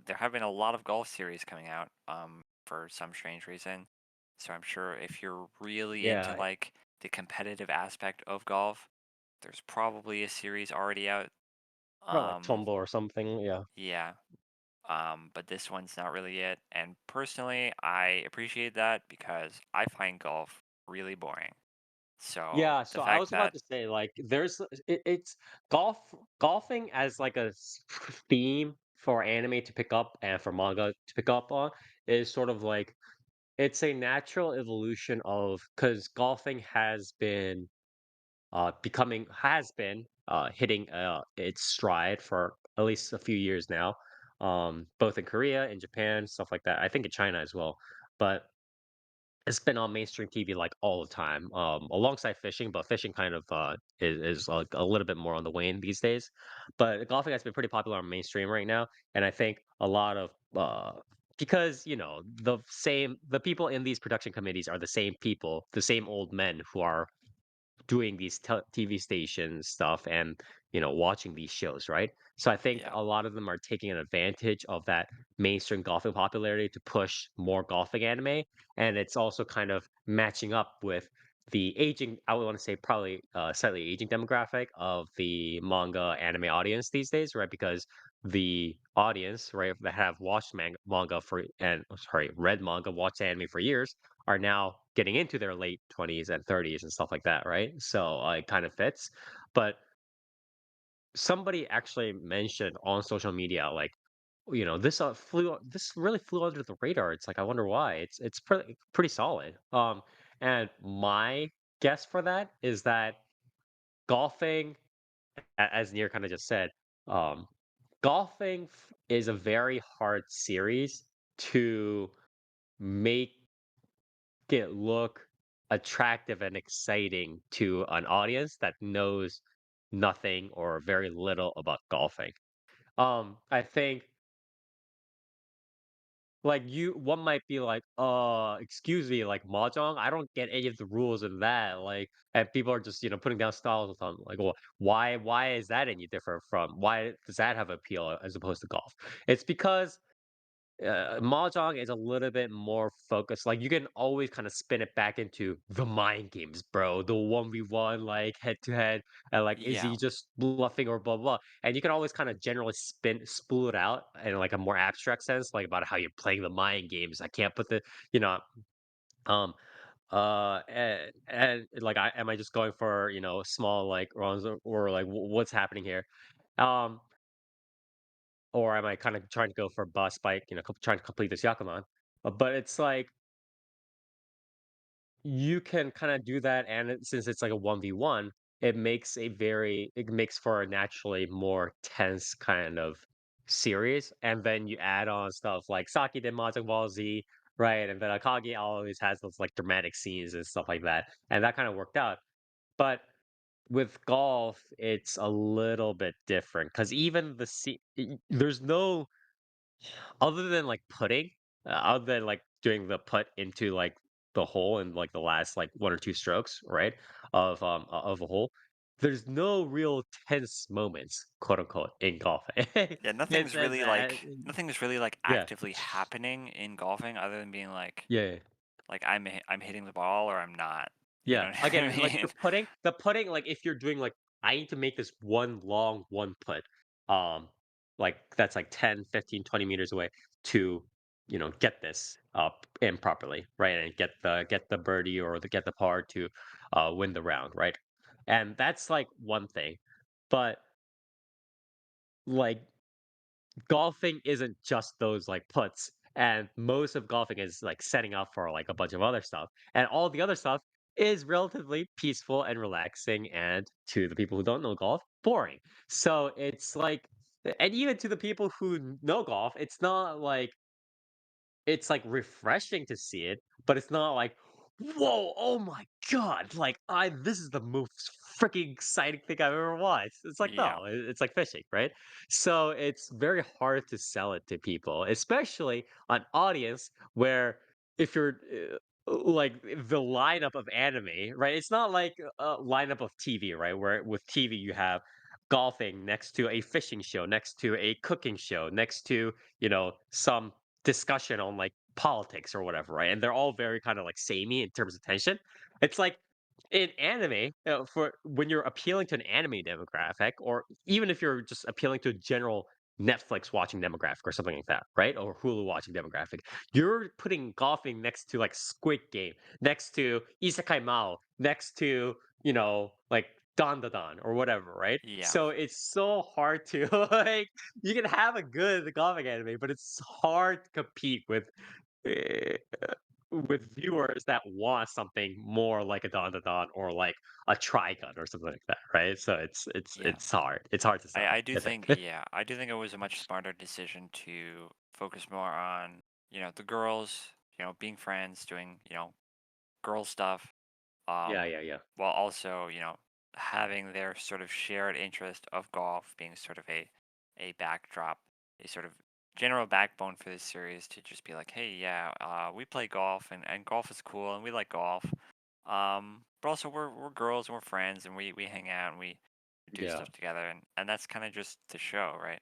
there have been a lot of golf series coming out for some strange reason. So I'm sure if you're really into Yeah, like the competitive aspect of golf, there's probably a series already out. probably like Um, Tumble or something. Yeah. yeah. But this one's not really it. And personally, I appreciate that because I find golf really boring. So Yeah, the so I fact was about that, to say like it's golfing as like a theme for anime to pick up and for manga to pick up on is sort of like it's a natural evolution of because golfing has been hitting its stride for at least a few years now, both in Korea and Japan, stuff like that. I think in China as well, but it's been on mainstream TV, like, all the time, alongside fishing, but fishing kind of, is, like, a little bit more on the wane these days. But golfing has been pretty popular on mainstream right now, and I think a lot of, because, the people in these production committees are the same people, the same old men who are doing these TV station stuff and watching these shows, right? So I think yeah, a lot of them are taking an advantage of that mainstream golfing popularity to push more golfing anime, and it's also kind of matching up with the aging. I would want to say probably slightly aging demographic of the manga anime audience these days, right? Because the audience, right, that have watched manga for and sorry, read manga, watched anime for years are now getting into their late 20s and 30s and stuff like that, right? So it kind of fits. But somebody actually mentioned on social media, like, this really flew under the radar. It's like I wonder why. It's pretty solid. And my guess for that is that golfing, as Near kind of just said, um, golfing is a very hard series to make it look attractive and exciting to an audience that knows nothing or very little about golfing. I think like one might be like, excuse me, like mahjong, I don't get any of the rules in that. Like, and people are just putting down styles with them. Like, well, why is that any different from why does that have appeal as opposed to golf? It's because mahjong is a little bit more focused. Like you can always kind of spin it back into the mind games, bro. The 1v1, like head to head, and like is yeah, he just bluffing or blah blah. And you can always kind of generally spool it out in like a more abstract sense, like about how you're playing the mind games. I can't put the you know um and like am I just going for small like runs or like what's happening here? Um or am I kind of trying to go for a bus bike, trying to complete this Yakuman? But it's like you can kind of do that, and since it's like a 1v1, it makes for a naturally more tense kind of series. And then you add on stuff like Saki did Majin Ball Z, right? And then Akagi always has those like dramatic scenes and stuff like that, and that kind of worked out. But with golf, it's a little bit different because even there's no other than, like, putting, other than, like, doing the putt into, like, the hole in, like, the last, like, 1 or 2 strokes, right, of a hole, there's no real tense moments, quote, unquote, in golf. yeah. It's and, Nothing's really like yeah. actively happening in golfing other than being Yeah, yeah. like I'm hitting the ball or I'm not. You know Yeah, what I again, like mean? the putting, like if you're doing like, I need to make this one long one put, um, like that's like 10, 15, 20 meters away to, get this up in properly, right? And get the birdie or get the par to win the round, right? And that's like one thing. But like golfing isn't just those like putts, and most of golfing is like setting up for like a bunch of other stuff, and all the other stuff is relatively peaceful and relaxing, and to the people who don't know golf, boring. So it's like, and even to the people who know golf, it's like refreshing to see it, but it's not like, "Whoa, oh my god, like this is the most freaking exciting thing I've ever watched." It's like, Yeah, no, it's like fishing, right? So it's very hard to sell it to people, especially an audience where if you're like the lineup of anime, right? It's not like a lineup of TV, right? Where with TV you have golfing next to a fishing show, next to a cooking show, next to, some discussion on like politics or whatever, right? And they're all very kind of like samey in terms of tension. It's like in anime, for when you're appealing to an anime demographic, or even if you're just appealing to a general Netflix watching demographic or something like that, right? Or Hulu watching demographic, you're putting golfing next to like Squid Game, next to Isekai Mao, next to, like Don Da Don or whatever, right? Yeah. So it's so hard to like you can have a good golfing anime, but it's hard to compete eh, with viewers that want something more like a Don Da Don or like a Trigun or something like that, right? So it's Yeah. it's hard. It's hard to sell, I do I think. think, yeah, I do think it was a much smarter decision to focus more on, the girls, being friends, doing, girl stuff, Yeah, um, yeah, yeah. while also, having their sort of shared interest of golf being sort of a backdrop, a sort of general backbone for this series to just be like, hey, yeah, we play golf and golf is cool and we like golf. But also we're girls and we're friends and we hang out and we do Yeah. stuff together and that's kind of just the show, right?